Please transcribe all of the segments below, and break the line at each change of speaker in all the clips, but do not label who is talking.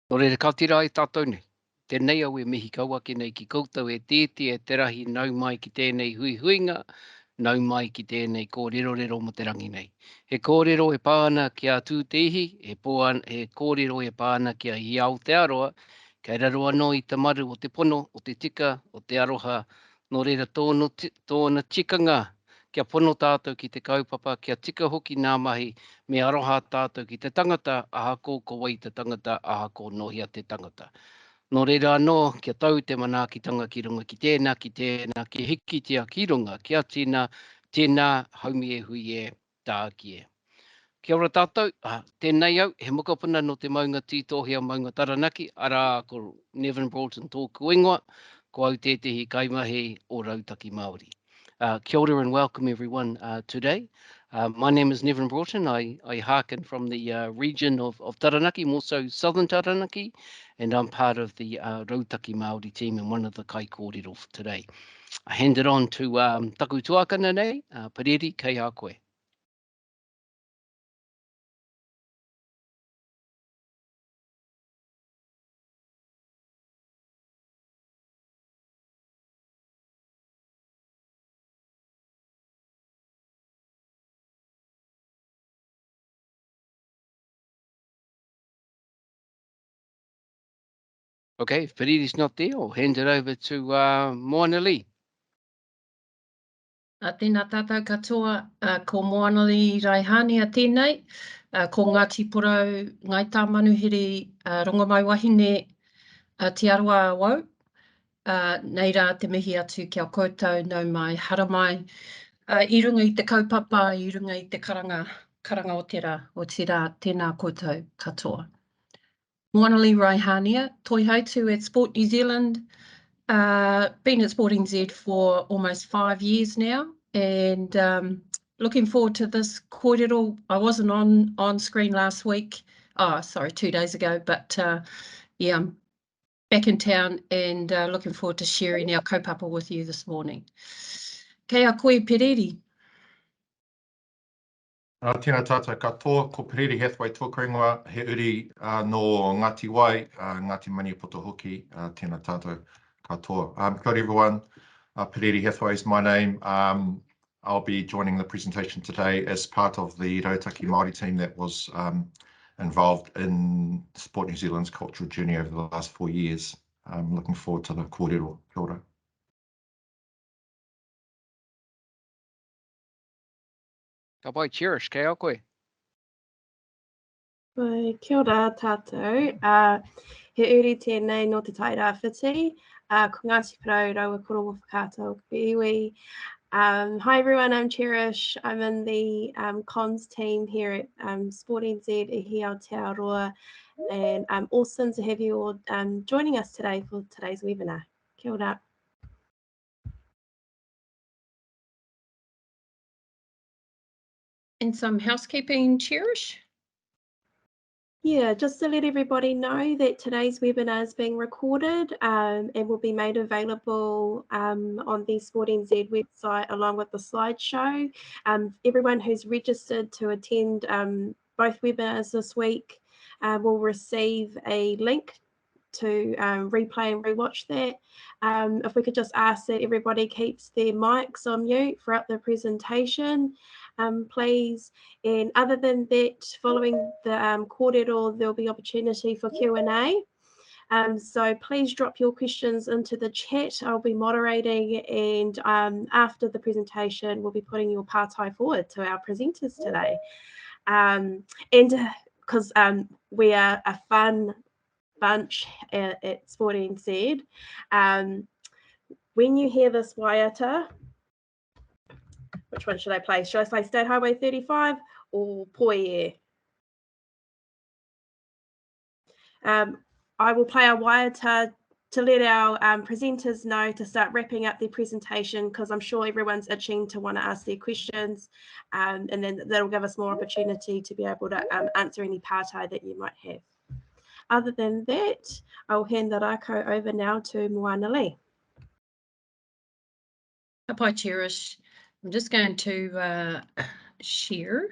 Nō reira ka tira i tātou nei. Tēnei au e mihi kaua ki nei ki koutou e tēti e te rahi nau mai ki tēnei hui huinga, nau mai ki tēnei kōrero mo te rangi nei. He kōrero e pāna ki a tūteihi, he kōrero e pāna ki a Ihi Aotearoa, kei raro anō i te maru o te pono, o te tika, o te aroha, nō reira tōna tikanga, kia pono tātou ki te kaupapa, kia tika hoki nā mahi, me aroha tātou ki te tangata, aha ko wai te tangata, aha ko nohia te tangata. Nō reira anō, kia tau te manaakitanga ki runga ki tēnā, ki hikitia ki runga, kia tēnā haumi e hui e tā ki e. Kia ora tātou, tēnei au, he mokopuna no te maunga tītohia maunga taranaki, ara ko Neavin Broughton tōku ingoa, ko au tētehi kaimahi o Rautaki Māori. Kia ora and welcome everyone today. My name is Neavin Broughton. I hearken from the region of Taranaki, more so southern Taranaki, and I'm part of the Rautaki Māori team and one of the kai kōrero for today. I hand it on to taku tuakana nei, Perēri, kei a koe. Okay, if Perēri's not there, I'll hand it over to Moana-Lee.
Tēnā tātou katoa, ko Moana-Lee Raihania tēnei, ko Ngāti Porou ngai tā manuhiri rongamai wahine te aroa wau. Nei rā te mihi atu kia koutou nau mai haramai, i runga i te kaupapa, i runga i te karanga o te rā, o te rā tēnā koutou katoa. Moana-Lee Raihania, Toihautu at Sport New Zealand, been at Sport NZ for almost 5 years now, and looking forward to this kōrero. I wasn't on screen last week, 2 days ago, but yeah, I'm back in town and looking forward to sharing our kaupapa with you this morning. Kei a koe Perēri.
Tēnā tātou katoa, ko Perēri Hathaway tōku ingoa, he uri no Ngāti Wai, Ngāti Maniapoto hoki, tēnā tātou katoa. Kia ora everyone, Perēri Hathaway is my name. I'll be joining the presentation today as part of the Rautaki Māori team that was involved in Sport New Zealand's cultural journey over the last 4 years. I'm looking forward to the kōrero. Kia ora.
Ka pai Cherish, kei a koe.
Kia ora tātou. He uri tēnei no te taira whiti, ko Ngāti Porou raua koro whakātau ko iwi. Hi everyone, I'm Cherish. I'm in the comms team here at Sport NZ Ihi Aotearoa, and I'm awesome to have you all joining us today for today's webinar. Kia ora.
And some housekeeping, Cherish?
Yeah, just to let everybody know that today's webinar is being recorded and will be made available on the Sport NZ website along with the slideshow. Everyone who's registered to attend both webinars this week will receive a link to replay and rewatch that. If we could just ask that everybody keeps their mics on mute throughout the presentation, please. And other than that, following the kōrero, there'll be opportunity for Q&A. So please drop your questions into the chat. I'll be moderating, and after the presentation, we'll be putting your pārtai forward to our presenters today. And because we are a fun bunch at Sport NZ, when you hear this waiata, which one should I play? Should I play State Highway 35 or Poie? I will play our waiata to let our presenters know to start wrapping up their presentation, because I'm sure everyone's itching to want to ask their questions, and then that'll give us more opportunity to be able to answer any pārtai that you might have. Other than that, I'll hand the rako over now to Moana-Lee.
Hi, Cherish. I'm just going to share.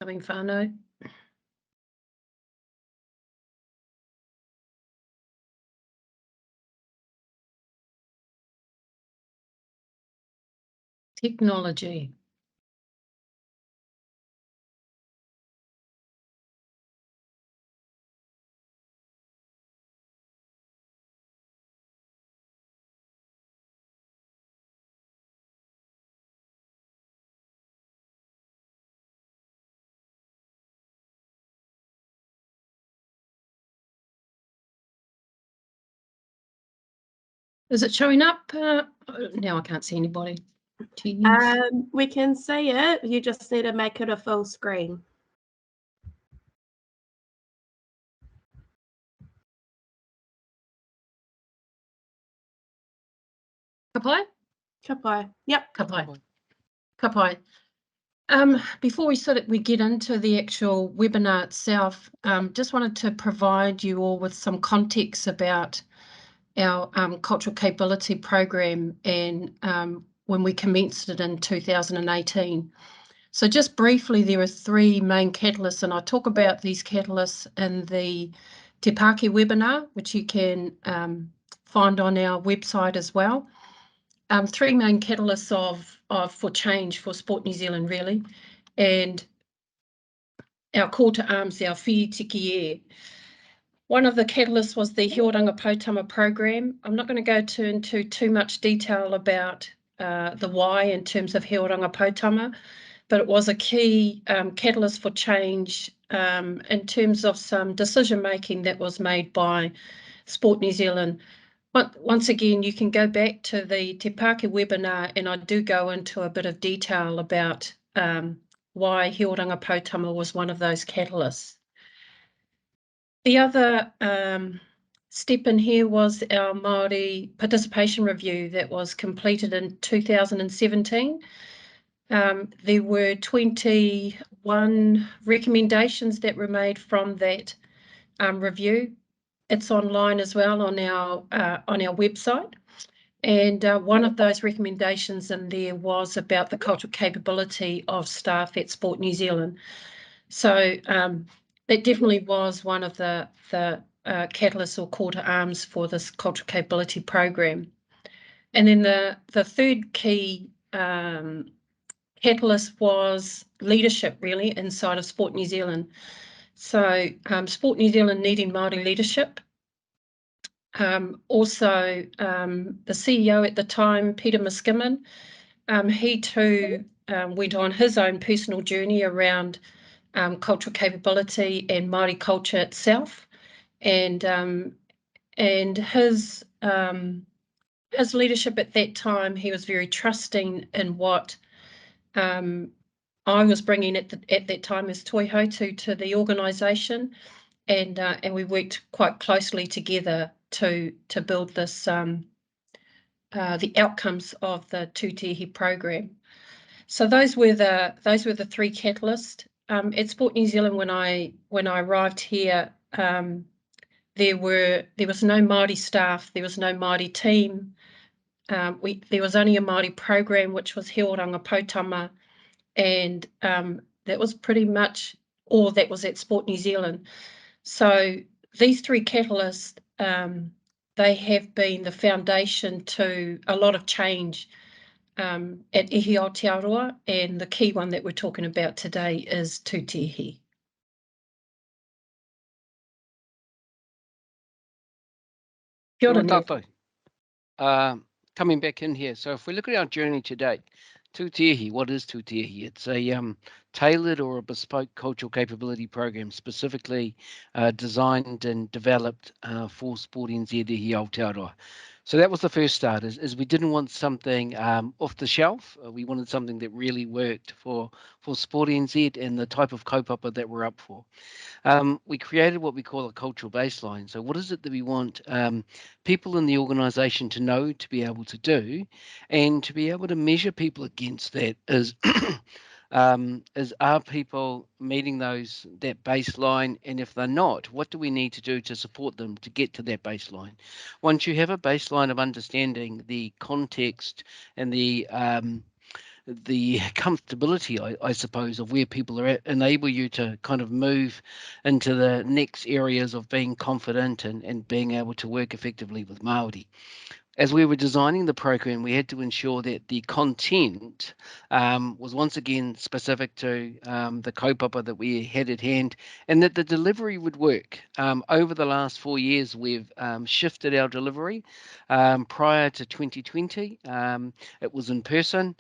coming whānau. Technology. Is it showing up? Now I can't see anybody.
We can see it. You just need to make it a full screen.
Kapai?
Kapai. Yep.
Kapai. Kapai. Before we get into the actual webinar itself, just wanted to provide you all with some context about our cultural capability program and when we commenced it in 2018. So just briefly, there are three main catalysts, and I talk about these catalysts in the Te Pāke webinar, which you can find on our website as well. Three main catalysts for change for Sport New Zealand, really, and our call to arms, our whii tiki e. One of the catalysts was the Hioranga Poutama program. I'm not going to go into too much detail about the why in terms of Hioranga Poutama, but it was a key catalyst for change in terms of some decision making that was made by Sport New Zealand. But once again, you can go back to the Te Pāke webinar, and I do go into a bit of detail about why Hioranga Poutama was one of those catalysts. The other step in here was our Māori participation review that was completed in 2017. There were 21 recommendations that were made from that review. It's online as well on our website. And one of those recommendations in there was about the cultural capability of staff at Sport New Zealand. So that definitely was one of the catalysts or call to arms for this cultural capability program. And then the third key catalyst was leadership, really, inside of Sport New Zealand. So Sport New Zealand needing Māori leadership. Also, the CEO at the time, Peter Miskimen, he too went on his own personal journey around cultural capability and Māori culture itself, and his leadership at that time, he was very trusting in what I was bringing at that time as Toihautu to the organisation, and we worked quite closely together to build this the outcomes of the Tutehe program. So those were the three catalysts. At Sport New Zealand, when I arrived here, there was no Māori staff, there was no Māori team. There was only a Māori program, which was Hioranga Poutama, and that was pretty much all that was at Sport New Zealand. So these three catalysts, they have been the foundation to a lot of change at Ihi Aotearoa, and the key one that we're talking about today is Tutehe. Kia ora, Neavin.
Coming back in here, so if we look at our journey today, Tutehe, what is Tutehe? It's a tailored or a bespoke cultural capability program specifically designed and developed for Sport NZ Ihi Aotearoa. So that was the first start, is we didn't want something off the shelf. We wanted something that really worked for Sport NZ and the type of kaupapa that we're up for. We created what we call a cultural baseline. So what is it that we want people in the organisation to know, to be able to do, and to be able to measure people against that is are people meeting that baseline, and if they're not, what do we need to do to support them to get to that baseline? Once you have a baseline of understanding the context and the comfortability, I suppose, of where people are at, enable you to kind of move into the next areas of being confident and being able to work effectively with Māori. As we were designing the program, we had to ensure that the content was once again specific to the kaupapa that we had at hand, and that the delivery would work. Over the last 4 years, we've shifted our delivery. Prior to 2020, it was in person.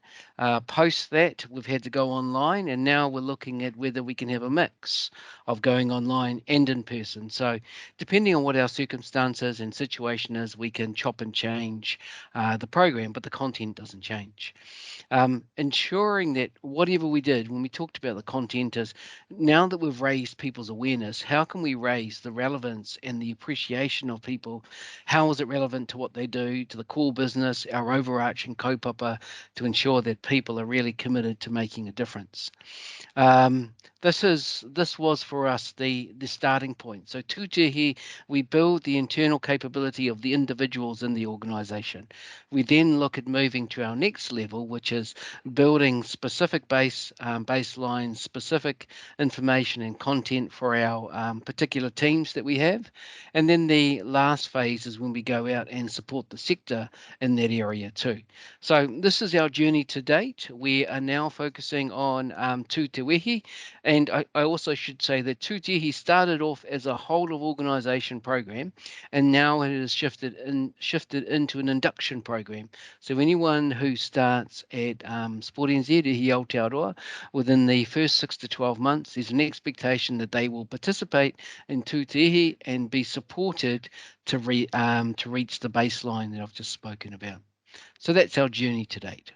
Post that, we've had to go online, and now we're looking at whether we can have a mix of going online and in person. So depending on what our circumstances and situation is, we can chop and change the program, but the content doesn't change. Ensuring that whatever we did when we talked about the content is, now that we've raised people's awareness, how can we raise the relevance and the appreciation of people? How is it relevant to what they do, to the core business, our overarching kaupapa, to ensure that people are really committed to making a difference? This was for us the starting point. So Tutehe, we build the internal capability of the individuals in the organisation. We then look at moving to our next level, which is building specific baselines, specific information and content for our particular teams that we have. And then the last phase is when we go out and support the sector in that area too. So this is our journey to date. We are now focusing on Tutehe. And I also should say that Tutehe started off as a whole of organisation program, and now it has shifted into an induction program. So anyone who starts at Sport NZ Ihi Aotearoa within the first 6 to 12 months, there's an expectation that they will participate in Tutehe and be supported to reach the baseline that I've just spoken about. So that's our journey to date.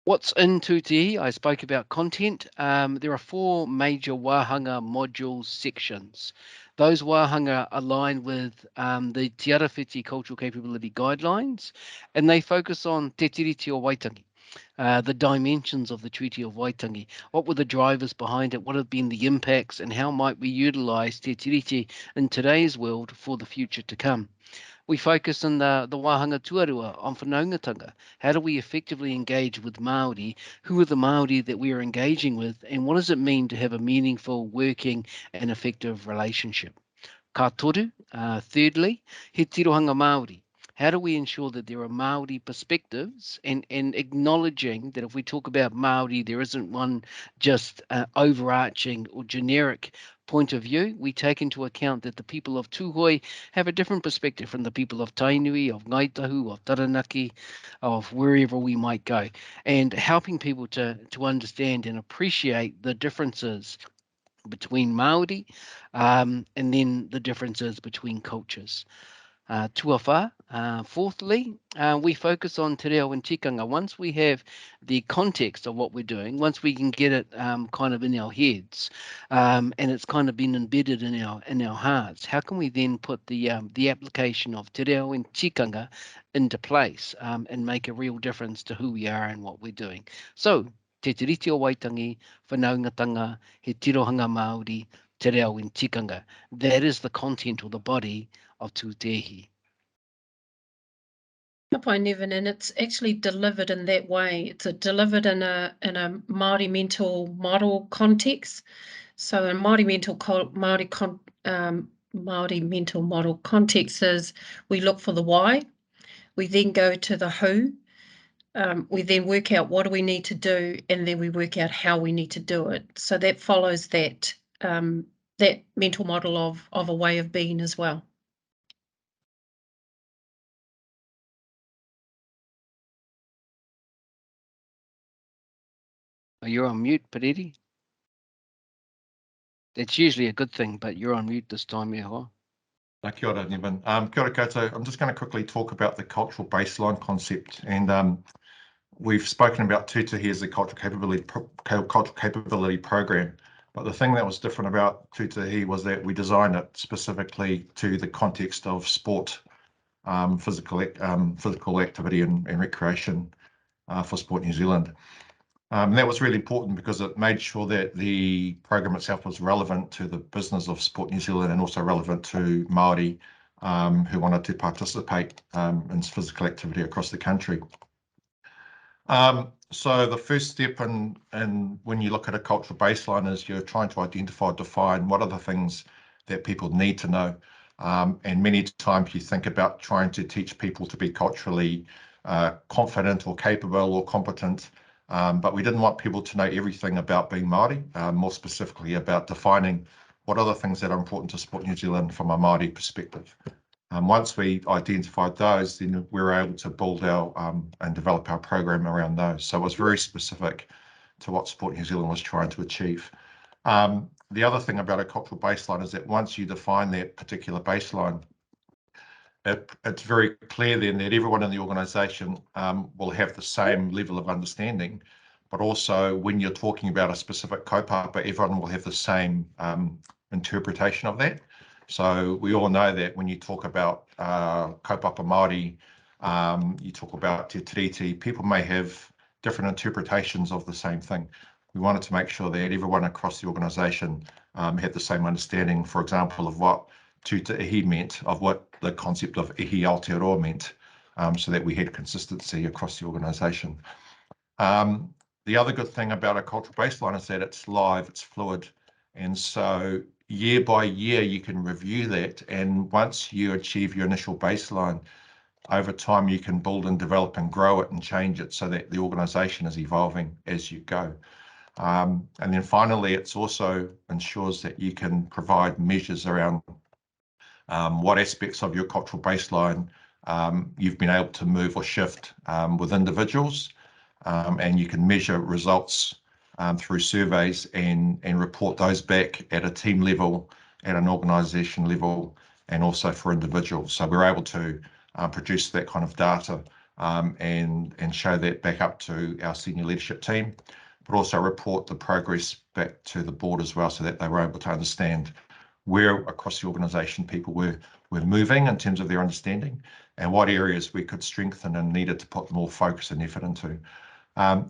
What's in Tutehe? I spoke about content. There are 4 major wāhanga module sections. Those wāhanga align with the Te Tiriti Cultural Capability Guidelines, and they focus on Te Tiriti o Waitangi, the dimensions of the Treaty of Waitangi. What were the drivers behind it? What have been the impacts, and how might we utilise Te Tiriti in today's world for the future to come? We focus on the wāhanga tuarua, on whanaungatanga. How do we effectively engage with Māori? Who are the Māori that we are engaging with? And what does it mean to have a meaningful, working and effective relationship? Ka toru, thirdly, he tirohanga Māori. How do we ensure that there are Māori perspectives and acknowledging that if we talk about Māori, there isn't one just overarching or generic point of view. We take into account that the people of Tūhoe have a different perspective from the people of Tainui, of Ngaitahu, of Taranaki, of wherever we might go, and helping people to understand and appreciate the differences between Māori and then the differences between cultures. Tuawha. Fourthly, we focus on te reo and tikanga. Once we have the context of what we're doing, once we can get it kind of in our heads, and it's kind of been embedded in our hearts, how can we then put the application of te reo and tikanga into place and make a real difference to who we are and what we're doing? So, Te Tiriti o Waitangi, whanaungatanga, he tirohanga Māori, te reo and tikanga. That is the content or the body of Tutehe.
Kapai Neavin, and it's actually delivered in that way. It's delivered in a Māori mental model context. So in Māori mental model context is we look for the why, we then go to the who, we then work out what do we need to do, and then we work out how we need to do it. So that follows that that mental model of a way of being as well.
You're on mute, Perēri. That's usually a good thing, but you're on mute this time, Eho.
Kia ora, Neavin. Kia ora koutou. I'm just going to quickly talk about the cultural baseline concept. And we've spoken about Tutehe as a cultural capability program. But the thing that was different about Tutehe was that we designed it specifically to the context of sport, physical activity and recreation for Sport New Zealand. That was really important because it made sure that the program itself was relevant to the business of Sport New Zealand and also relevant to Māori who wanted to participate in physical activity across the country. So the first step in when you look at a cultural baseline is you're trying to identify, define what are the things that people need to know. And many times you think about trying to teach people to be culturally confident or capable or competent, but we didn't want people to know everything about being Māori, more specifically about defining what are the things that are important to Sport New Zealand from a Māori perspective. Once we identified those, then we were able to build our and develop our program around those. So it was very specific to what Sport New Zealand was trying to achieve. The other thing about a cultural baseline is that once you define that particular baseline, it's very clear then that everyone in the organisation will have the same level of understanding, but also when you're talking about a specific kaupapa, everyone will have the same interpretation of that. So we all know that when you talk about kaupapa Māori, you talk about Te Tiriti, people may have different interpretations of the same thing. We wanted to make sure that everyone across the organisation had the same understanding, for example, of what Tutehe meant, of what the concept of Ihi Aotearoa meant, so that we had consistency across the organisation. The other good thing about a cultural baseline is that it's live, it's fluid, and so year by year you can review that, and once you achieve your initial baseline, over time you can build and develop and grow it and change it so that the organisation is evolving as you go. And then finally, it's also ensures that you can provide measures around what aspects of your cultural baseline you've been able to move or shift with individuals, and you can measure results through surveys and report those back at a team level, at an organisation level, and also for individuals. So we're able to produce that kind of data and show that back up to our senior leadership team, but also report the progress back to the board as well, so that they were able to understand where across the organisation people were moving in terms of their understanding and what areas we could strengthen and needed to put more focus and effort into.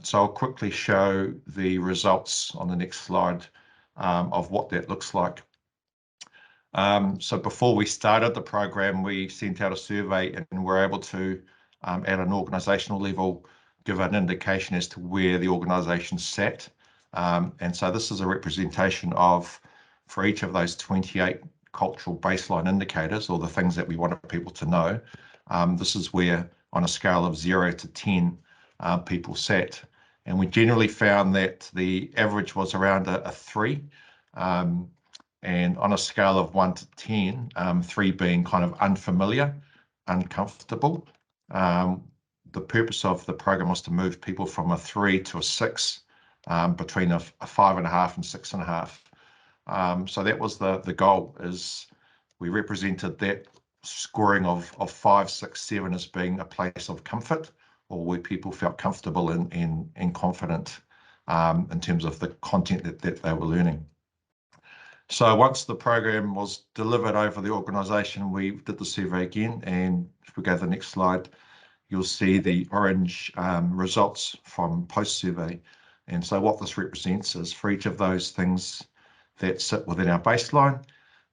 So I'll quickly show the results on the next slide of what that looks like. So before we started the program, we sent out a survey and were able to, at an organisational level, give an indication as to where the organisation sat. And so this is a representation of, for each of those 28 cultural baseline indicators, or the things that we wanted people to know, this is where, on a scale of 0 to 10, people sat. And we generally found that the average was around a 3. And on a scale of 1 to 10, 3 being kind of unfamiliar, uncomfortable, the purpose of the program was to move people from a 3 to a 6, between a 5.5 and 6.5. So that was the goal, is we represented that scoring of 5, 6, 7 as being a place of comfort, or where people felt comfortable and confident in terms of the content that they were learning. So once the program was delivered over the organisation, we did the survey again, and if we go to the next slide, you'll see the orange results from post-survey. And so what this represents is, for each of those things that sit within our baseline,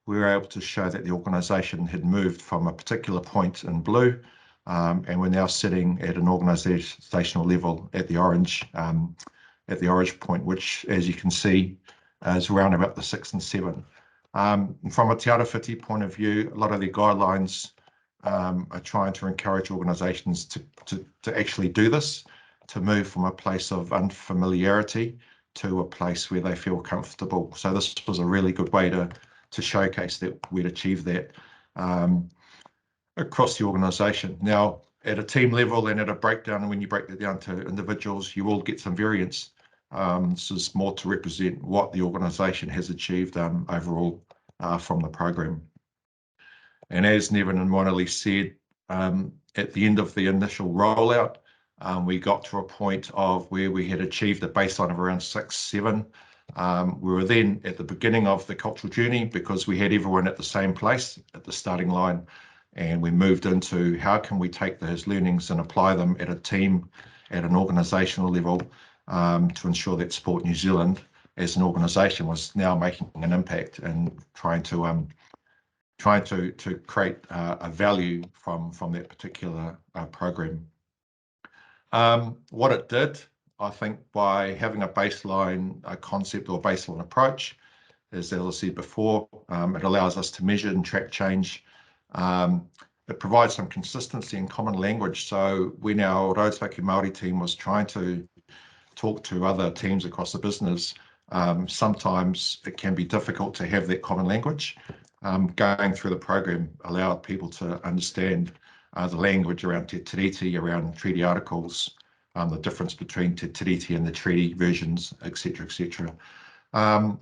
we were able to show that the organisation had moved from a particular point in blue, and we're now sitting at an organisational level at the orange point, which, as you can see, is around about the 6 and 7. From a Te Arawhiti point of view, a lot of the guidelines are trying to encourage organisations to actually do this, to move from a place of unfamiliarity to a place where they feel comfortable. So this was a really good way to showcase that we'd achieved that across the organisation. Now, at a team level and at a breakdown, and when you break that down to individuals, you will get some variance. This is more to represent what the organisation has achieved overall from the program. And as Neavin and Moana-Lee said, at the end of the initial rollout, we got to a point of where we had achieved a baseline of around 6, 7. We were then at the beginning of the cultural journey, because we had everyone at the same place at the starting line, and we moved into how can we take those learnings and apply them at a team, at an organisational level, to ensure that Sport New Zealand as an organisation was now making an impact and trying to create a value from that particular program. What it did I think by having a baseline concept or baseline approach, as I said before, it allows us to measure and track change. It provides some consistency and common language. So when our Rautaki Māori team was trying to talk to other teams across the business, sometimes it can be difficult to have that common language. Going through the program allowed people to understand the language around Te Tiriti, around treaty articles, the difference between Te Tiriti and the treaty versions, etc., etc.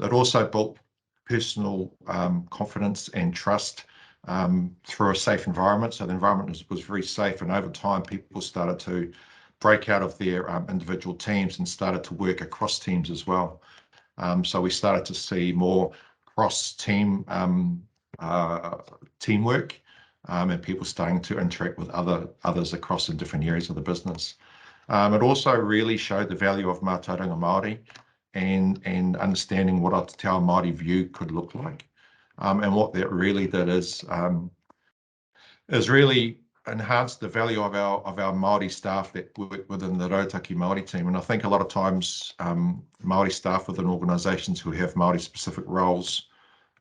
It also built personal confidence and trust through a safe environment. So the environment was very safe, and over time people started to break out of their individual teams and started to work across teams as well. So we started to see more cross-team teamwork and people starting to interact with others across in different areas of the business. It also really showed the value of mātauranga Māori and understanding what a Te Ao Māori view could look like. And what that really did is really enhance the value of our Māori staff that work within the Rautaki Māori team. And I think a lot of times Māori staff within organisations who have Māori specific roles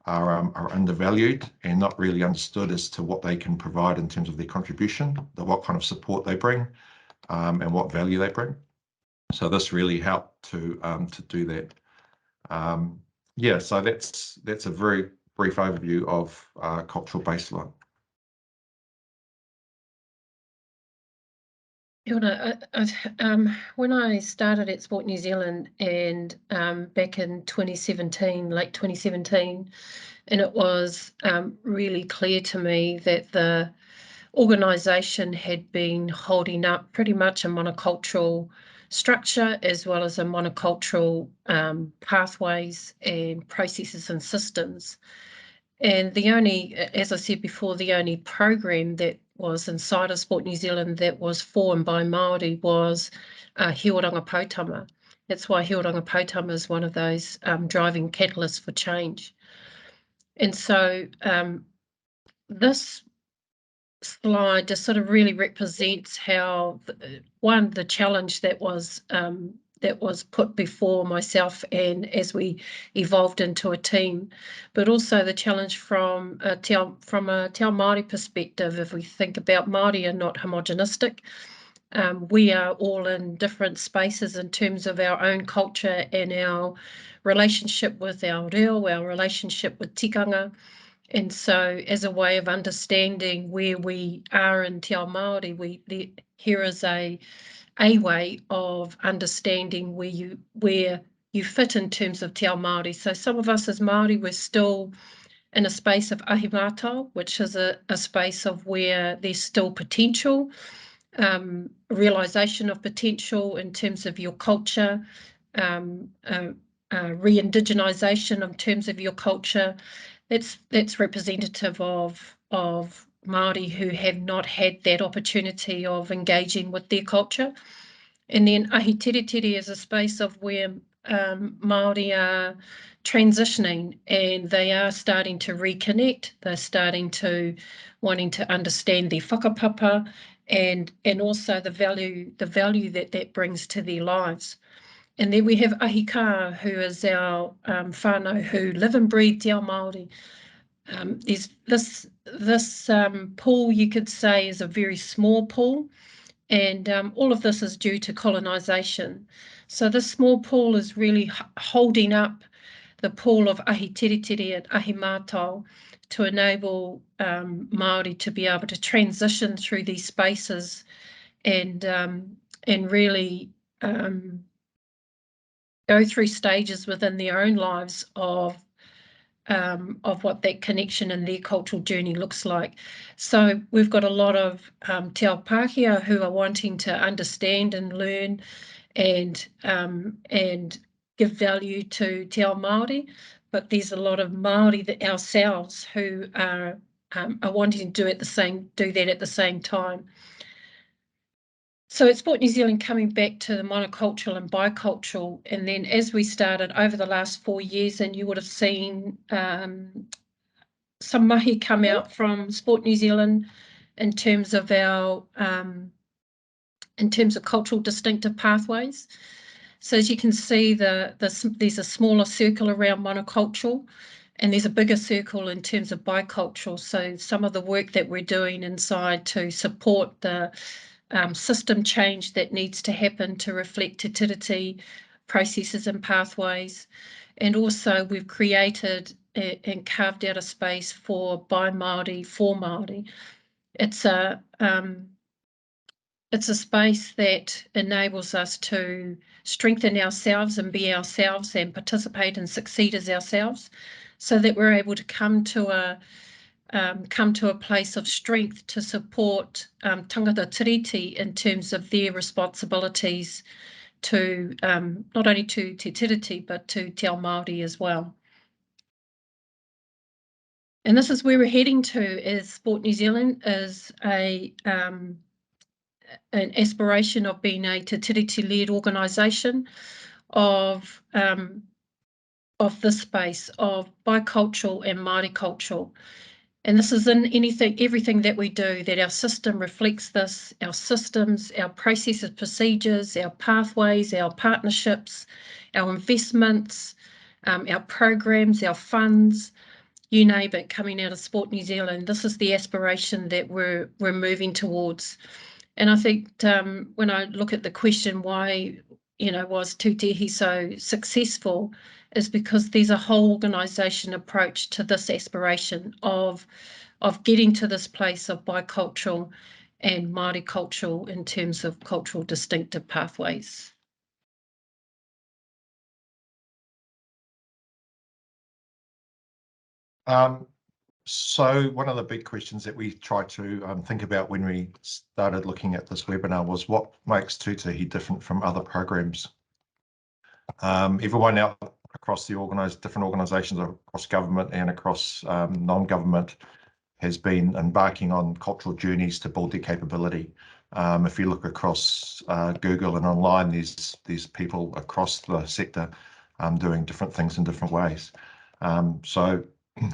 are undervalued and not really understood as to what they can provide in terms of their contribution, what kind of support they bring, and what value they bring. So this really helped to do that. Yeah, so that's a very brief overview of cultural baseline.
When I started at Sport New Zealand and back in 2017, late 2017, and it was really clear to me that the organisation had been holding up pretty much a monocultural structure as well as a monocultural pathways and processes and systems. And the only, as I said before, the only program that was inside of Sport New Zealand that was formed by Māori was He Oranga Pautama. That's why He Oranga Pautama is one of those driving catalysts for change. And so this slide just sort of really represents how, the challenge that was put before myself and as we evolved into a team, but also the challenge from a Te Ao Māori perspective. If we think about Māori are not homogenistic, we are all in different spaces in terms of our own culture and our relationship with our reo, our relationship with tikanga. And so as a way of understanding where we are in Te Ao Māori, here is a way of understanding where you fit in terms of Te Ao Māori. So some of us as Māori, we're still in a space of ahi mātau, which is a space of where there's still potential, realisation of potential in terms of your culture, re-indigenisation in terms of your culture. That's representative of Māori who have not had that opportunity of engaging with their culture. And then Ahi Tere is a space of where Māori are transitioning and they are starting to reconnect. They're starting to wanting to understand their whakapapa and also the value that brings to their lives. And then we have Ahika, who is our whānau who live and breathe Te Ao Māori. There's this pool, you could say, is a very small pool, and all of this is due to colonisation. So this small pool is really holding up the pool of ahi tere and ahi mātau to enable Māori to be able to transition through these spaces and really go through stages within their own lives of what that connection and their cultural journey looks like. So we've got a lot of te ao Pākehā who are wanting to understand and learn and give value to te ao Māori, but there's a lot of Māori ourselves who are wanting to do that at the same time. So at Sport New Zealand, coming back to the monocultural and bicultural, and then as we started over the last 4 years, and you would have seen some mahi come out from Sport New Zealand in terms of our cultural distinctive pathways. So as you can see, there's a smaller circle around monocultural, and there's a bigger circle in terms of bicultural. So some of the work that we're doing inside to support the system change that needs to happen to reflect Te Tiriti processes and pathways. And also we've created and carved out a space for by Māori, for Māori. It's a space that enables us to strengthen ourselves and be ourselves and participate and succeed as ourselves, so that we're able to come to a place of strength to support tangata tiriti in terms of their responsibilities to not only to Te Tiriti but to Te Ao Māori as well. And this is where we're heading to, as Sport New Zealand is an aspiration of being a Te Tiriti-led organisation of this space of bicultural and Māori cultural. And this is in everything that we do, that our system reflects this, our systems, our processes, procedures, our pathways, our partnerships, our investments, our programs, our funds, you name it, coming out of Sport New Zealand. This is the aspiration that we're moving towards. And I think when I look at the question, why, was Tutehe so successful, is because there's a whole organisation approach to this aspiration of getting to this place of bicultural and Māori cultural in terms of cultural distinctive pathways.
So one of the big questions that we tried to think about when we started looking at this webinar was what makes Tutehe different from other programs. Everyone out across the different organisations across government and across non-government has been embarking on cultural journeys to build their capability. If you look across Google and online, there's people across the sector doing different things in different ways. So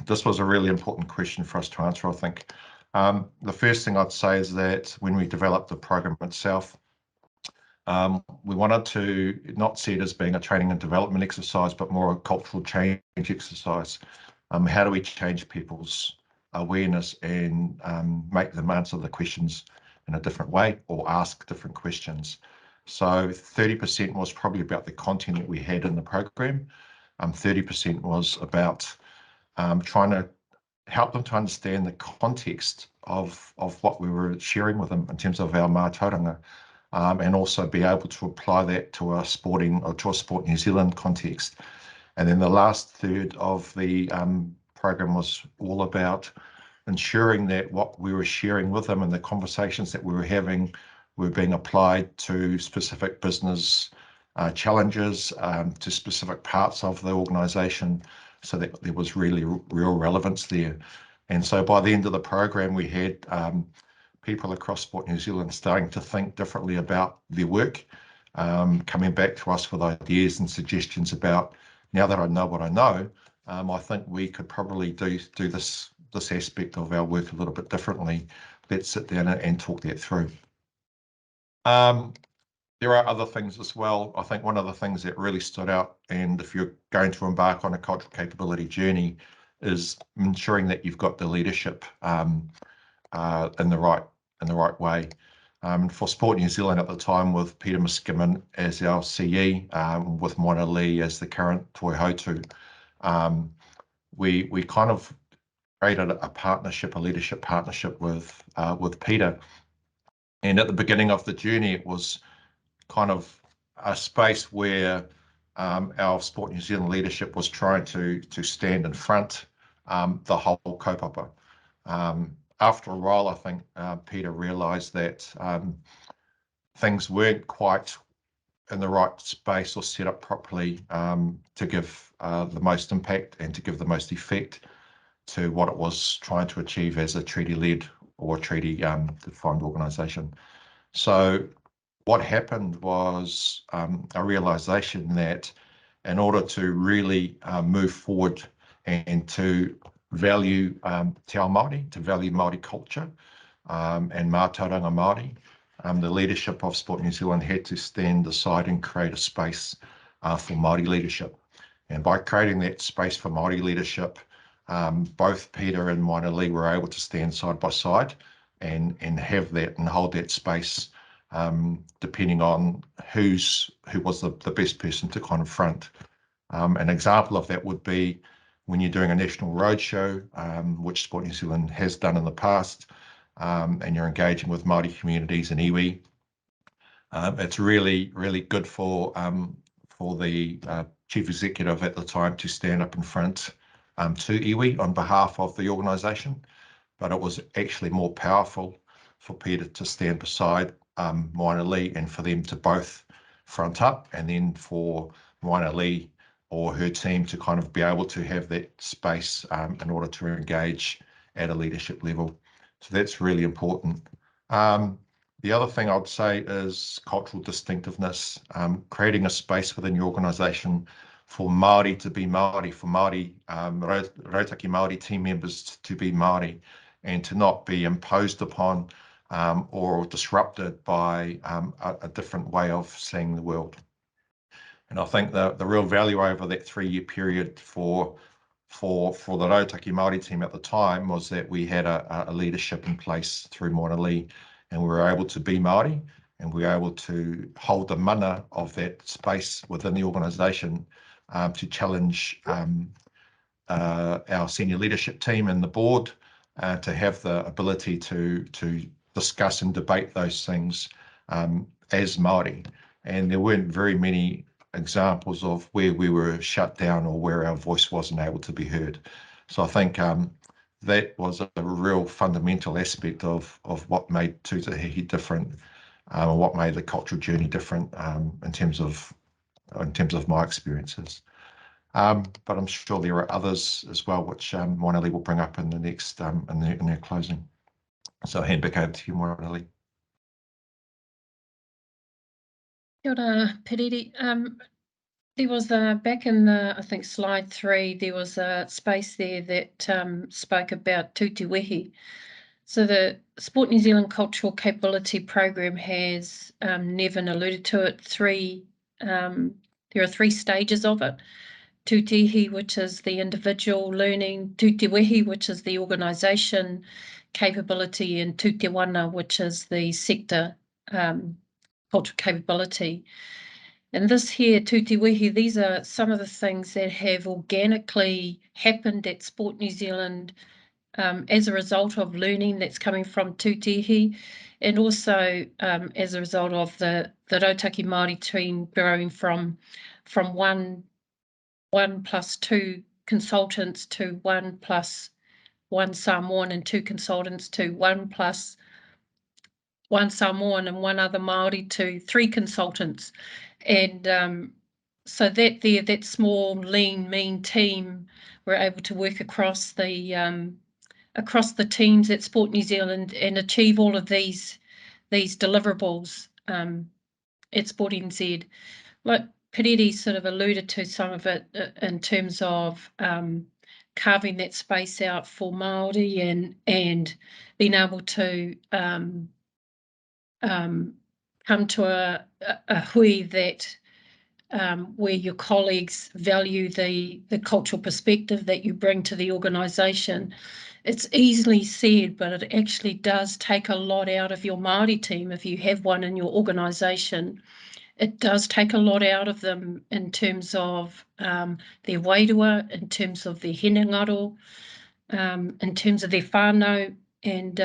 this was a really important question for us to answer, I think. The first thing I'd say is that when we developed the program itself, we wanted to not see it as being a training and development exercise, but more a cultural change exercise. How do we change people's awareness and make them answer the questions in a different way or ask different questions? So 30% was probably about the content that we had in the program. 30% was about trying to help them to understand the context of what we were sharing with them in terms of our mātauranga, and also be able to apply that to a Sport New Zealand context. And then the last third of the program was all about ensuring that what we were sharing with them and the conversations that we were having were being applied to specific business challenges, to specific parts of the organisation, so that there was really real relevance there. And so by the end of the program, we had people across Sport New Zealand starting to think differently about their work, coming back to us with ideas and suggestions about, now that I know what I know, I think we could probably do this aspect of our work a little bit differently. Let's sit down and talk that through. There are other things as well. I think one of the things that really stood out, and if you're going to embark on a cultural capability journey, is ensuring that you've got the leadership in the right way. For Sport New Zealand at the time, with Peter Miskimmon as our CE, with Moana-Lee as the current Toihautu, we kind of created a leadership partnership with Peter. And at the beginning of the journey, it was kind of a space where our Sport New Zealand leadership was trying to stand in front the whole kaupapa. After a while, I think Peter realised that things weren't quite in the right space or set up properly to give the most impact and to give the most effect to what it was trying to achieve as a treaty-led or treaty-defined organisation. So what happened was a realisation that in order to really move forward and to value Te Ao Māori, to value Māori culture and mātauranga Māori, the leadership of Sport New Zealand had to stand aside and create a space for Māori leadership. And by creating that space for Māori leadership, both Peter and Moana-Lee were able to stand side by side and have that and hold that space, depending on who was the best person to confront. An example of that would be when you're doing a national roadshow, which Sport New Zealand has done in the past, and you're engaging with Māori communities in iwi. It's really, really good for the chief executive at the time to stand up in front to iwi on behalf of the organisation, but it was actually more powerful for Peter to stand beside Moana-Lee and for them to both front up, and then for Moana-Lee or her team to kind of be able to have that space in order to engage at a leadership level. So that's really important. The other thing I'd say is cultural distinctiveness, creating a space within your organisation for Māori to be Māori, for Māori, Rautaki Māori team members to be Māori, and to not be imposed upon or disrupted by a different way of seeing the world. And I think the real value over that 3-year period for the Rautaki Māori team at the time was that we had a leadership in place through Moana-Lee, and we were able to be Māori, and we were able to hold the mana of that space within the organisation to challenge our senior leadership team and the board to have the ability to discuss and debate those things as Māori. And there weren't very many examples of where we were shut down or where our voice wasn't able to be heard. So I think that was a real fundamental aspect of what made Tutehe different, what made the cultural journey different in terms of my experiences. But I'm sure there are others as well, which Moana-Lee will bring up in the next in their closing. So I'll hand back over to you, Moana-Lee.
Kia ora, Perēri. There was back in the, I think, slide 3, there was a space there that spoke about Tutehe. So the Sport New Zealand Cultural Capability Program has, Neavin alluded to it, there are 3 stages of it. Tutehe, which is the individual learning, Tutewehi, which is the organisation capability, and Tutewana, which is the sector cultural capability. And this here, Tutewehi, these are some of the things that have organically happened at Sport New Zealand as a result of learning that's coming from Tutehe, and also as a result of the Rautaki Māori team growing from 1 plus 2 consultants to 1 plus 1 Samoan and 2 consultants to 1 plus 1 Samoan and 1 other Māori to 3 consultants. And so that small, lean, mean team were able to work across the teams at Sport New Zealand and achieve all of these deliverables at Sport NZ. Like Perēri sort of alluded to some of it in terms of carving that space out for Māori and being able to come to a hui that where your colleagues value the cultural perspective that you bring to the organisation. It's easily said, but it actually does take a lot out of your Māori team if you have one in your organisation. It does take a lot out of them in terms of their wairua, in terms of their hinengaro, in terms of their whānau, and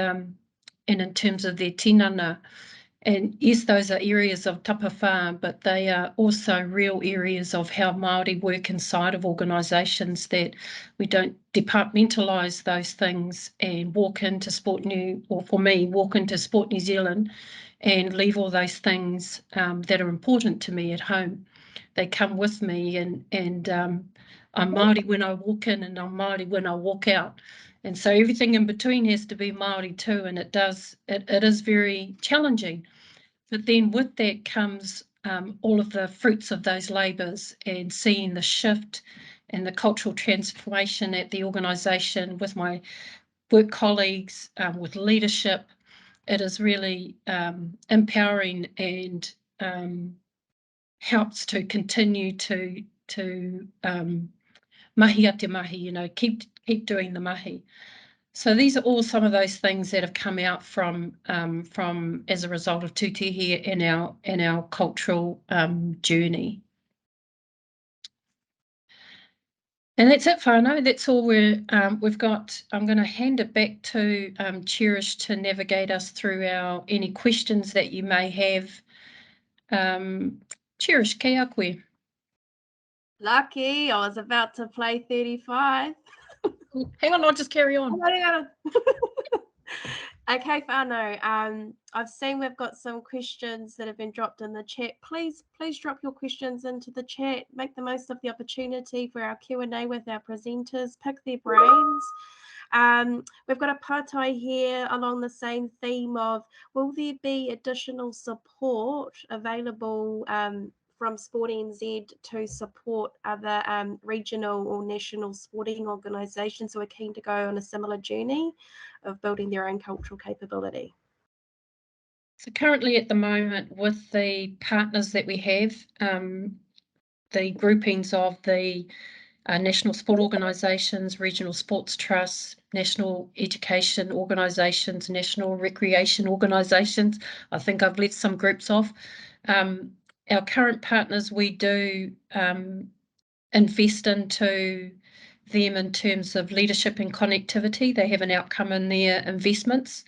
in terms of their tinana. And yes, those are areas of tapawhā, but they are also real areas of how Māori work inside of organisations, that we don't departmentalise those things and walk into Sport New, or for me, walk into Sport New Zealand and leave all those things that are important to me at home. They come with me, and I'm Māori when I walk in and I'm Māori when I walk out. And so everything in between has to be Māori too, and it is very challenging. But then with that comes all of the fruits of those labours, and seeing the shift and the cultural transformation at the organisation with my work colleagues, with leadership, it is really empowering and helps to continue to mahi a te mahi, you know, keep doing the mahi. So these are all some of those things that have come out from as a result of tutehe in our cultural journey. And that's it, whānau. That's all we've got. I'm going to hand it back to Cherish to navigate us through any questions that you may have. Cherish, kei a koe.
Lucky, I was about to play 35.
Hang on, I'll just carry on.
Okay, whānau. I've seen we've got some questions that have been dropped in the chat. Please drop your questions into the chat. Make the most of the opportunity for our Q&A with our presenters. Pick their brains. We've got a pātai here along the same theme of, will there be additional support available from Sport NZ to support other regional or national sporting organisations who are keen to go on a similar journey of building their own cultural capability?
So currently at the moment, with the partners that we have, the groupings of the national sport organisations, regional sports trusts, national education organisations, national recreation organisations, I think I've left some groups off. Our current partners, we do invest into them in terms of leadership and connectivity. They have an outcome in their investments,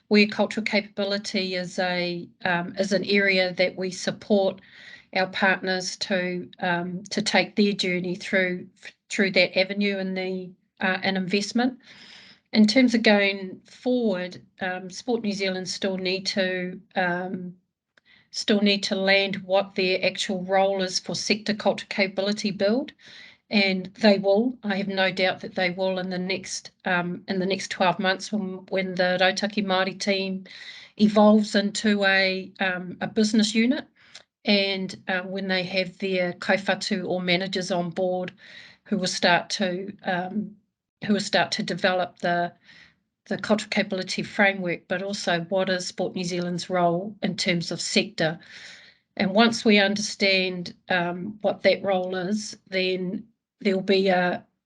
where cultural capability is an area that we support our partners to take their journey through that avenue and an investment. In terms of going forward, Sport New Zealand still need to land what their actual role is for sector cultural capability build, and they will. I have no doubt that they will in the next 12 months when the Rautaki Māori team evolves into a business unit, and when they have their kaifatu or managers on board who will start to develop the cultural capability framework, but also what is Sport New Zealand's role in terms of sector. And once we understand what that role is, then there'll be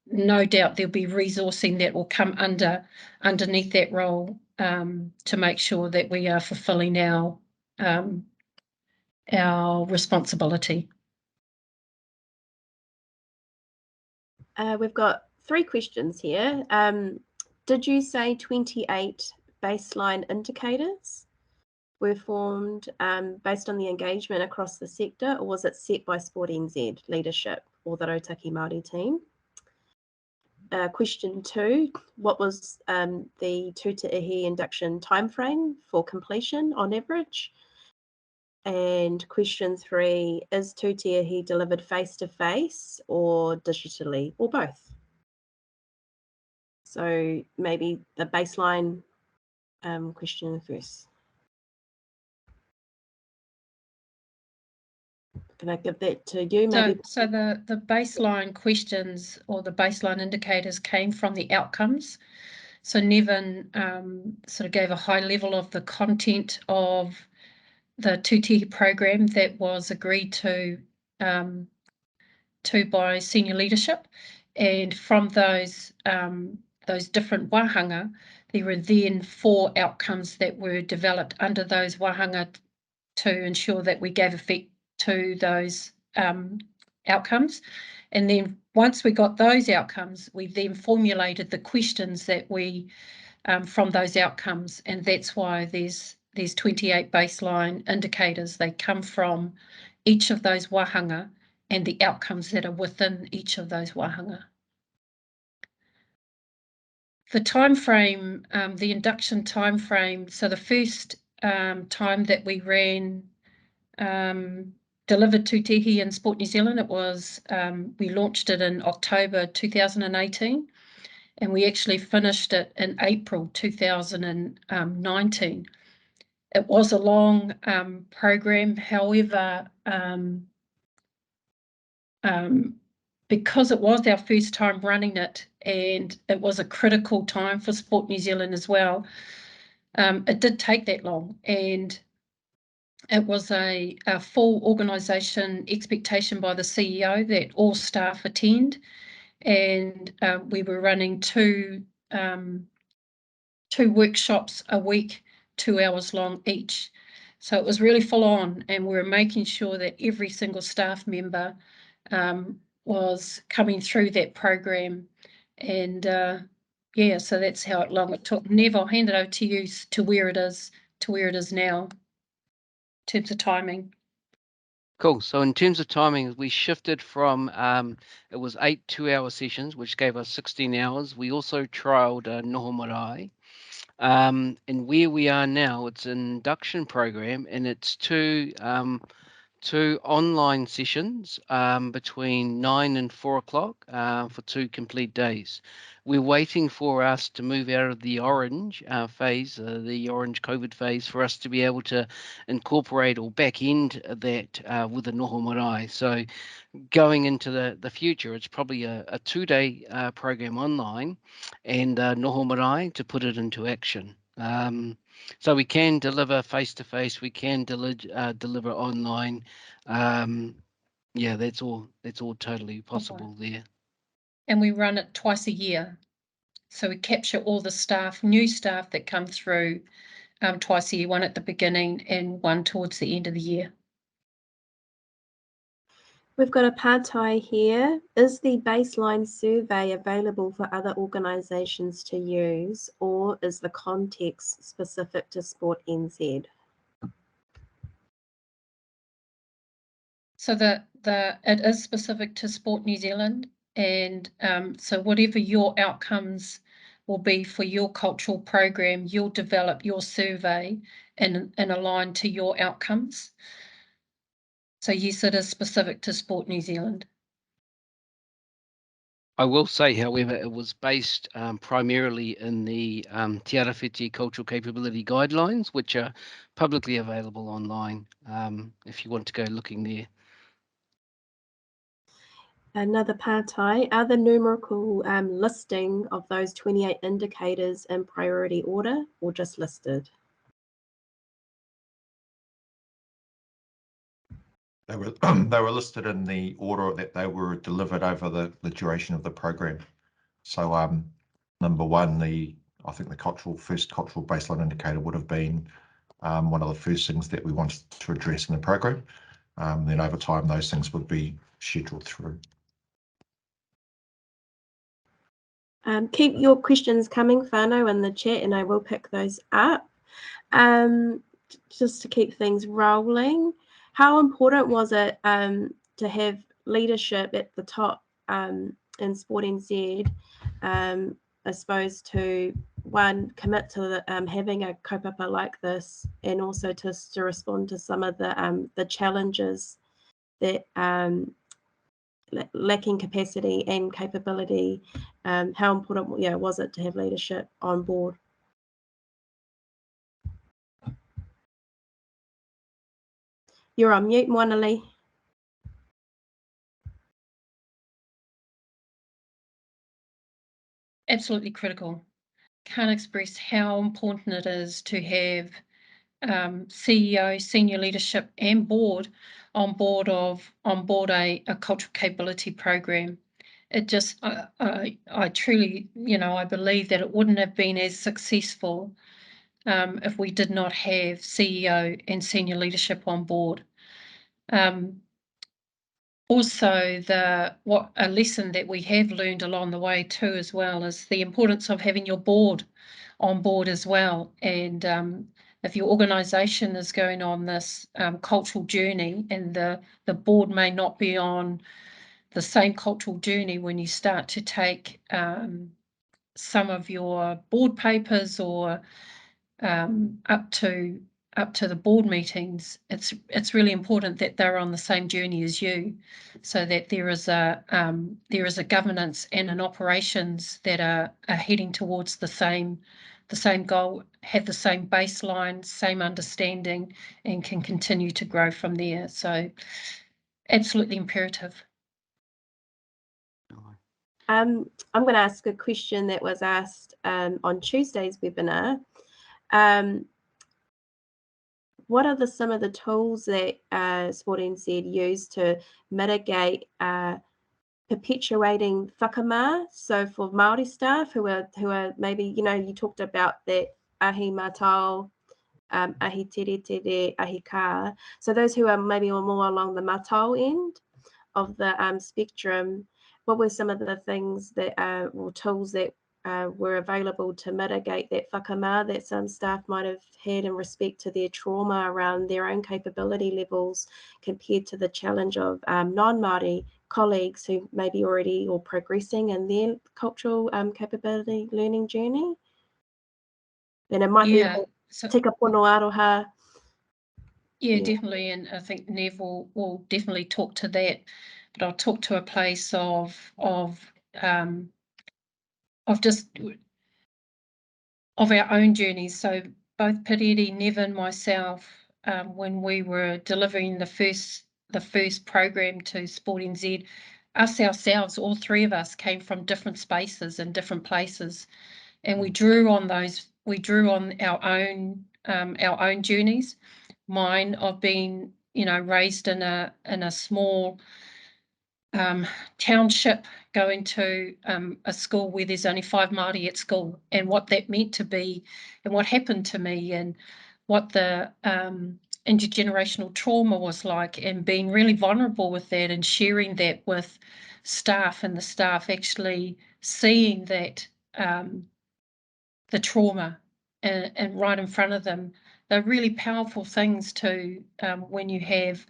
no doubt there'll be resourcing that will come underneath that role to make sure that we are fulfilling our responsibility.
We've got 3 questions here. Did you say 28 baseline indicators were formed based on the engagement across the sector, or was it set by Sport NZ leadership or the Rautaki Māori team? Question 2, what was the tutehe induction timeframe for completion on average? And question 3, is tutehe delivered face-to-face or digitally, or both? So maybe the baseline question first. Can I give that to you? Maybe.
So the baseline questions or the baseline indicators came from the outcomes. So Neavin sort of gave a high level of the content of the tutehe program that was agreed to by senior leadership, and from those different wahanga, there were then 4 outcomes that were developed under those wahanga to ensure that we gave effect to those outcomes. And then once we got those outcomes, we then formulated the questions that we from those outcomes, and that's why there's 28 baseline indicators. They come from each of those wahanga and the outcomes that are within each of those wahanga. The time frame, the induction time frame, so the first time that we ran delivered tutehe in Sport New Zealand, it was we launched it in October 2018, and we actually finished it in April 2019. It was a long program, however, because it was our first time running it and it was a critical time for Sport New Zealand as well, It did take that long, and it was a full organisation expectation by the CEO that all staff attend, and we were running two workshops a week, 2 hours long each. So it was really full on, and we were making sure that every single staff member was coming through that program. And yeah, so that's how long it took. Nev, I'll hand it over to you to where it is now in terms of timing.
Cool. So in terms of timing, we shifted from, it was 8 2-hour sessions, which gave us 16 hours. We also trialled noho marae. And where we are now, it's an induction program, and it's two online sessions between 9 and 4 o'clock for 2 complete days. We're waiting for us to move out of the orange phase, the orange COVID phase, for us to be able to incorporate or back end that with the noho marae. So going into the future, it's probably a 2-day program online and noho marae to put it into action. So we can deliver face-to-face, we can deliver online. Yeah, that's all totally possible there.
And we run it twice a year. So we capture all the staff, new staff that come through twice a year, one at the beginning and one towards the end of the year.
We've got a pātai here. Is the baseline survey available for other organisations to use, or is the context specific to Sport NZ?
So it is specific to Sport New Zealand, and so whatever your outcomes will be for your cultural program, you'll develop your survey and align to your outcomes. So yes, it is specific to Sport New Zealand.
I will say, however, it was based primarily in the Te Arawhiti Cultural Capability Guidelines, which are publicly available online if you want to go looking there.
Another pātai, are the numerical listing of those 28 indicators in priority order or just listed?
They were listed in the order that they were delivered over the duration of the program. So number one, I think the first cultural baseline indicator would have been one of the first things that we wanted to address in the program. Then over time, those things would be scheduled through.
Keep your questions coming, whānau, in the chat, and I will pick those up. Just to keep things rolling, how important was it to have leadership at the top in Sport NZ, as opposed to commit to having a kaupapa like this, and also to respond to some of the challenges that lacking capacity and capability? How important was it to have leadership on board? You're on mute, Moana-Lee.
Absolutely critical. Can't express how important it is to have CEO, senior leadership, and board on board a cultural capability program. It just, I truly, I believe that it wouldn't have been as successful if we did not have CEO and senior leadership on board. Also, a lesson that we have learned along the way too, as well, is the importance of having your board on board as well. And if your organisation is going on this cultural journey, and the board may not be on the same cultural journey when you start to take some of your board papers or up to the board meetings, it's really important that they're on the same journey as you, so that there is a governance and an operations that are heading towards the same goal, have the same baseline, same understanding, and can continue to grow from there. So absolutely imperative.
I'm going to ask a question that was asked on Tuesday's webinar. What are some of the tools that Sport NZ use to mitigate perpetuating whakamā? So for Māori staff who are maybe, you talked about that ahi mātau, ahi tere, ahi kā. So those who are maybe more along the mātau end of the spectrum, what were some of the things that or tools that were available to mitigate that whakamā that some staff might have had in respect to their trauma around their own capability levels compared to the challenge of non-Māori colleagues who may be already or progressing in their cultural capability learning journey? And it might be tika pono aroha.
Yeah, definitely, and I think Nev will definitely talk to that, but I'll talk to a place of our own journeys. So both Perēri, Neavin, myself, when we were delivering the first program to Sport NZ, ourselves, all three of us came from different spaces and different places, and we drew on our own journeys. Mine of being, raised in a small township, going to a school where there's only 5 Māori at school, and what that meant to be, and what happened to me, and what the intergenerational trauma was like, and being really vulnerable with that, and sharing that with staff, and the staff actually seeing that the trauma and right in front of them. They're really powerful things too, when you have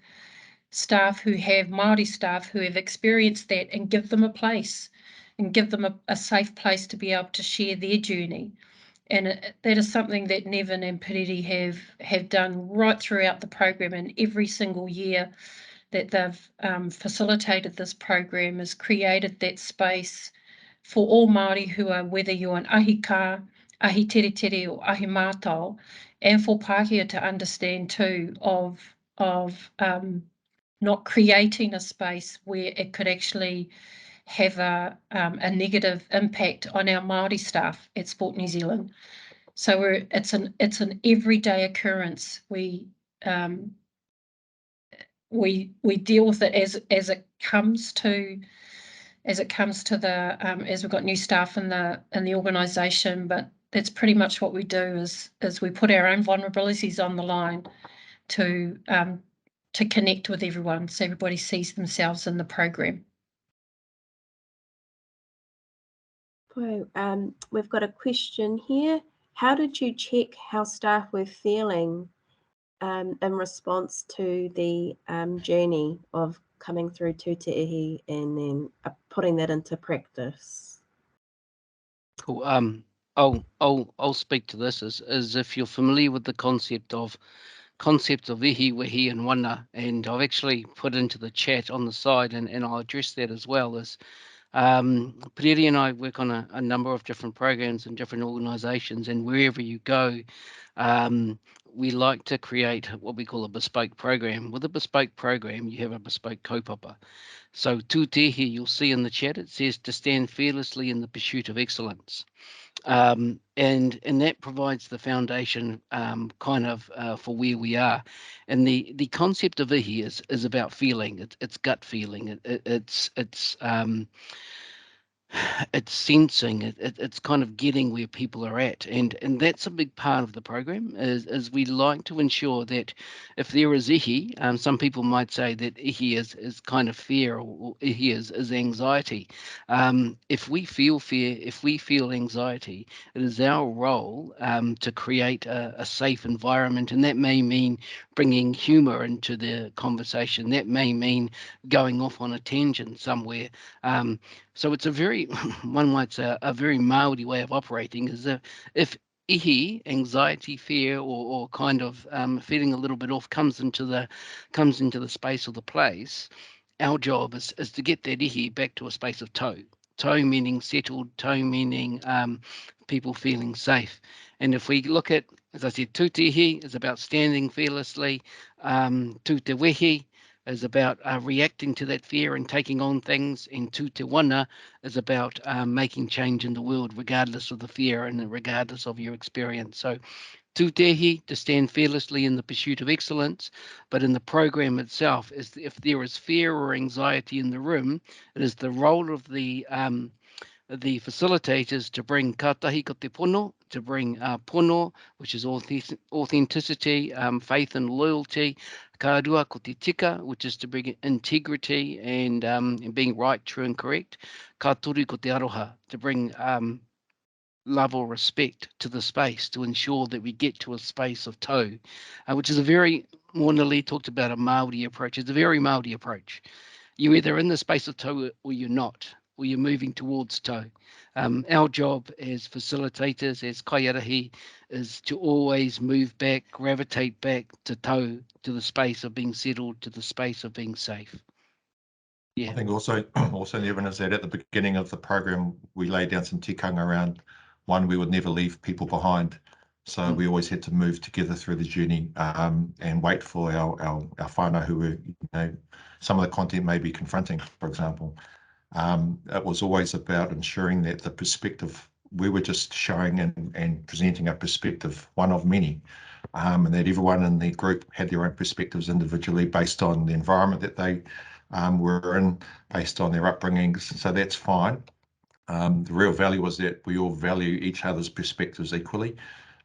staff who have Māori staff who have experienced that, and give them a place and give them a safe place to be able to share their journey. And that is something that Neavin and Perēri have done right throughout the program, and every single year that they've facilitated this program has created that space for all Māori who are, whether you're an ahi kā, ahi tere or ahi mātau, and for Pākehā to understand too of not creating a space where it could actually have a negative impact on our Māori staff at Sport New Zealand. So it's an everyday occurrence. We deal with it as it comes to the as we've got new staff in the organisation, but that's pretty much what we do is we put our own vulnerabilities on the line to connect with everyone, so everybody sees themselves in the program.
We've got a question here. How did you check how staff were feeling in response to the journey of coming through Tutehe and then putting that into practice?
Cool. I'll speak to this as if you're familiar with the concept of ihi, wehi and wana, and I've actually put into the chat on the side, and I'll address that as well. As Perēri and I work on a number of different programs in different organisations, and wherever you go, we like to create what we call a bespoke program. With a bespoke program, you have a bespoke kaupapa. So tutehe, you'll see in the chat, it says to stand fearlessly in the pursuit of excellence. And that provides the foundation for where we are. And the concept of ihi is about feeling. It's gut feeling. It's sensing, it's kind of getting where people are at, and that's a big part of the program. Is we like to ensure that if there is ihi, some people might say that ihi is kind of fear, or ihi is anxiety. If we feel fear, if we feel anxiety, it is our role to create a safe environment, and that may mean bringing humour into the conversation. That may mean going off on a tangent somewhere. So it's a very, one might say, a very Māori way of operating, is that if ihi, anxiety, fear, or kind of feeling a little bit off comes into the space or the place, our job is to get that ihi back to a space of tau. Tau meaning settled, tau meaning people feeling safe. And if we look at, as I said, tutehe is about standing fearlessly, tutewehi is about reacting to that fear and taking on things, and Te Wana is about making change in the world regardless of the fear and regardless of your experience. So Tutehe, to stand fearlessly in the pursuit of excellence, but in the program itself, is if there is fear or anxiety in the room, it is the role of the facilitators to bring katahi ko te pono, to bring pono, which is authenticity, faith and loyalty, kādua ko te tika, which is to bring integrity and being right, true and correct, ka toru ko te aroha, to bring love or respect to the space, to ensure that we get to a space of tau, which is a very, Moana-Lee talked about a Māori approach. It's a very Māori approach. You're either in the space of tau or you're not, or you're moving towards tau. Our job as facilitators, as kaiarahi, is to always move back, gravitate back to tau, to the space of being settled, to the space of being safe. Yeah.
I think also Neavin, is that at the beginning of the program, we laid down some tikanga around, one, we would never leave people behind. So we always had to move together through the journey and wait for our whānau who were, some of the content may be confronting, for example. It was always about ensuring that the perspective, we were just showing and presenting a perspective, one of many, and that everyone in the group had their own perspectives individually based on the environment that they were in, based on their upbringings. So that's fine. The real value was that we all value each other's perspectives equally.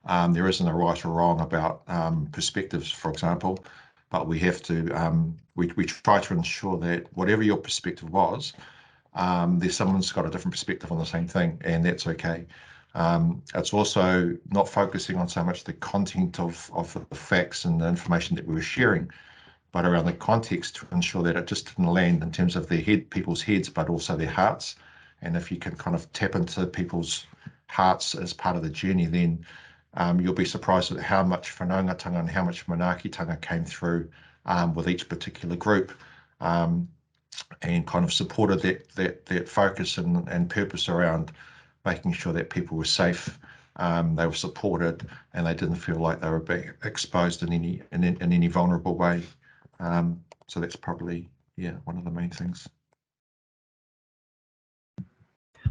There isn't a right or wrong about perspectives, for example, but we have to, we try to ensure that whatever your perspective was, there's someone's got a different perspective on the same thing, and that's okay. It's also not focusing on so much the content of the facts and the information that we were sharing, but around the context to ensure that it just didn't land in terms of people's heads, but also their hearts. And if you can kind of tap into people's hearts as part of the journey, then you'll be surprised at how much whanaungatanga and how much manaakitanga came through with each particular group, and kind of supported that focus and purpose around making sure that people were safe, they were supported, and they didn't feel like they were being exposed in any vulnerable way. So that's probably, one of the main things.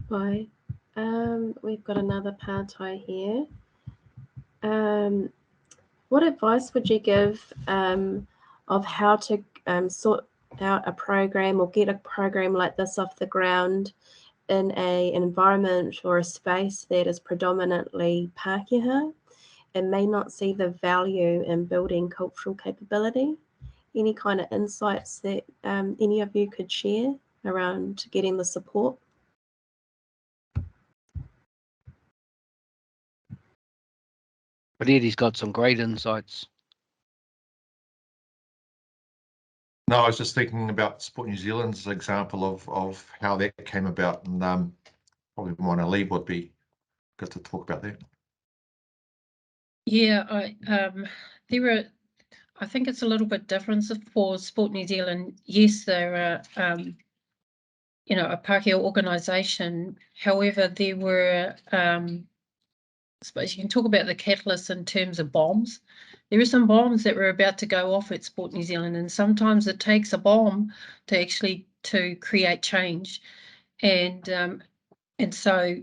Bye. We've got another pātai here. What advice would you give of how to sort out a program or get a program like this off the ground in an environment or a space that is predominantly Pākehā and may not see the value in building cultural capability? Any kind of insights that any of you could share around getting the support?
Perēri's got some great insights.
No, I was just thinking about Sport New Zealand's example of how that came about, and probably Moana-Lee would be good to talk about that.
Yeah, I think it's a little bit different for Sport New Zealand. Yes, they're a Pākehā organisation. However, there were, I suppose you can talk about the catalyst in terms of bombs. There were some bombs that were about to go off at Sport New Zealand, and sometimes it takes a bomb to create change, and so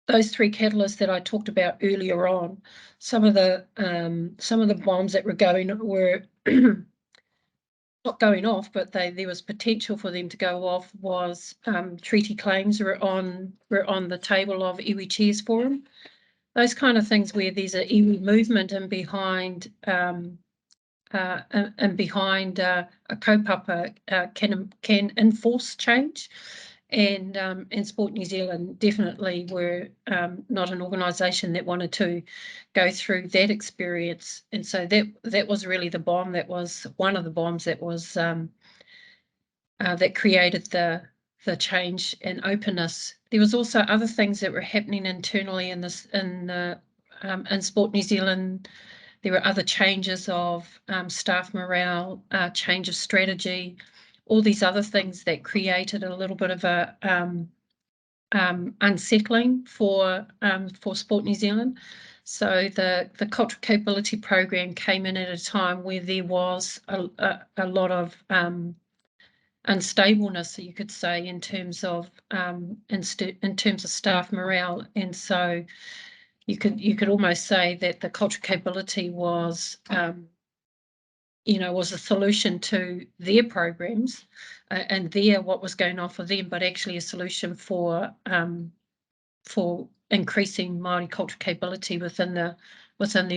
those three catalysts that I talked about earlier on, some of the bombs that were not going off, but there was potential for them to go off. Was treaty claims were on the table of iwi chairs forum. Those kind of things where there's an iwi movement and behind a kaupapa can enforce change. And Sport New Zealand definitely were not an organisation that wanted to go through that experience, and so that was really the bomb. That was one of the bombs that was that created the change and openness. There was also other things that were happening internally in Sport New Zealand. There were other changes of staff morale, change of strategy, all these other things that created a little bit of a unsettling for Sport New Zealand. So the cultural capability program came in at a time where there was a lot of unstableness, you could say, in terms of staff morale, and so you could almost say that the cultural capability was was a solution to their programs and what was going on for them, but actually a solution for increasing Māori cultural capability within the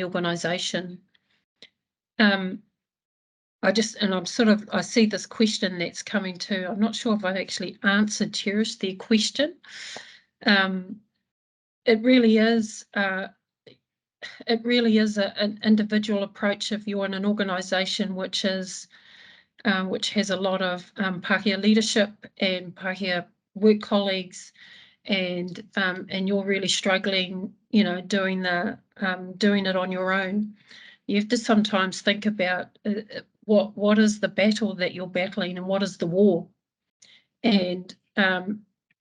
organisation. I see this question that's coming too. I'm not sure if I've actually answered, Cherish, their question. It really is an individual approach if you're in an organisation which has a lot of Pākehā leadership and Pākehā work colleagues, and you're really struggling, doing it on your own. You have to sometimes think about what is the battle that you're battling and what is the war, and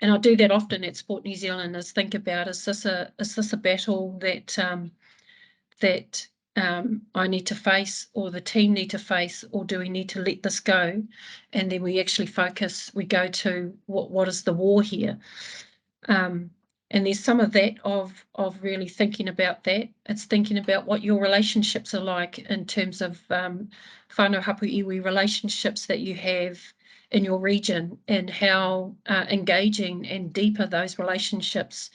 I do that often at Sport New Zealand, is think about, is this a battle that I need to face, or the team need to face, or do we need to let this go? And then we actually focus, we go to what is the war here? And there's some of that of really thinking about that. It's thinking about what your relationships are like in terms of whānau hapu iwi relationships that you have in your region, and how engaging and deeper those relationships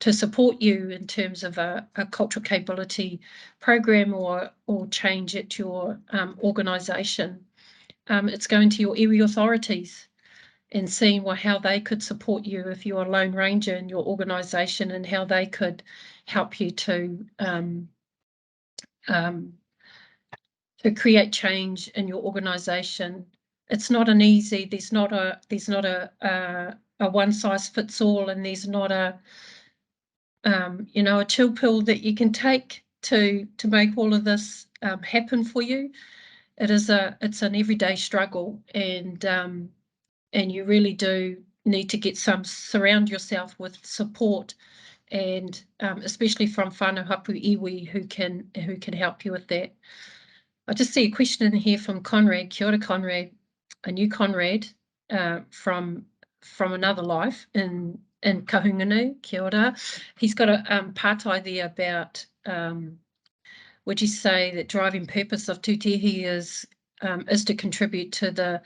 to support you in terms of a cultural capability program or change at your organisation. It's going to your iwi authorities and seeing how they could support you if you're a lone ranger in your organisation, and how they could help you to create change in your organisation. It's not an easy. There's not a one size fits all, and there's not a a chill pill that you can take to make all of this happen for you. It's an everyday struggle, and you really do need to surround yourself with support, and especially from whānau hapu iwi who can help you with that. I just see a question in here from Conrad. Kia ora, Conrad. A new Conrad from another life in Kahungunu. Kia ora. He's got a pātai there about, would you say that driving purpose of Tutehe is to contribute to the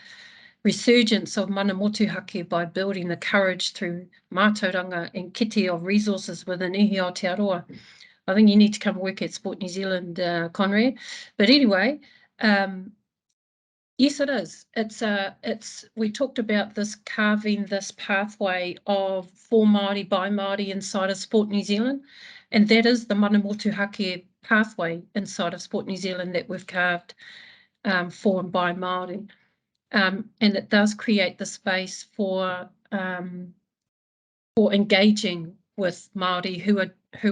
resurgence of mana motuhake by building the courage through mātauranga and kite of resources within Ihi Aotearoa. I think you need to come work at Sport New Zealand, Conrad. But anyway, yes, it is. We talked about this, carving this pathway for Māori by Māori inside of Sport New Zealand, and that is the mana motuhake pathway inside of Sport New Zealand that we've carved for and by Māori. And it does create the space for engaging with Māori who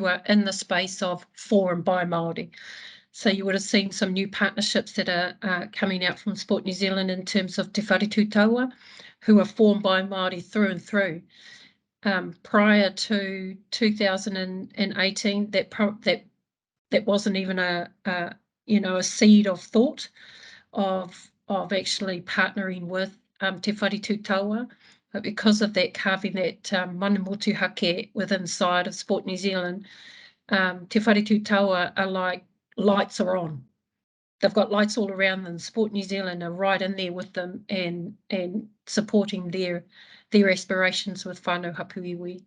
are in the space of for and by Māori. So you would have seen some new partnerships that are coming out from Sport New Zealand in terms of Te Tiriti who are formed by Māori through and through. Prior to 2018, that wasn't even a seed of thought of actually partnering with Te Tiriti, but because of that, carving that mana motuhake within inside of Sport New Zealand, Te Tiriti are like lights are on. They've got lights all around them. Sport New Zealand are right in there with them and supporting their aspirations with whānau hapu iwi.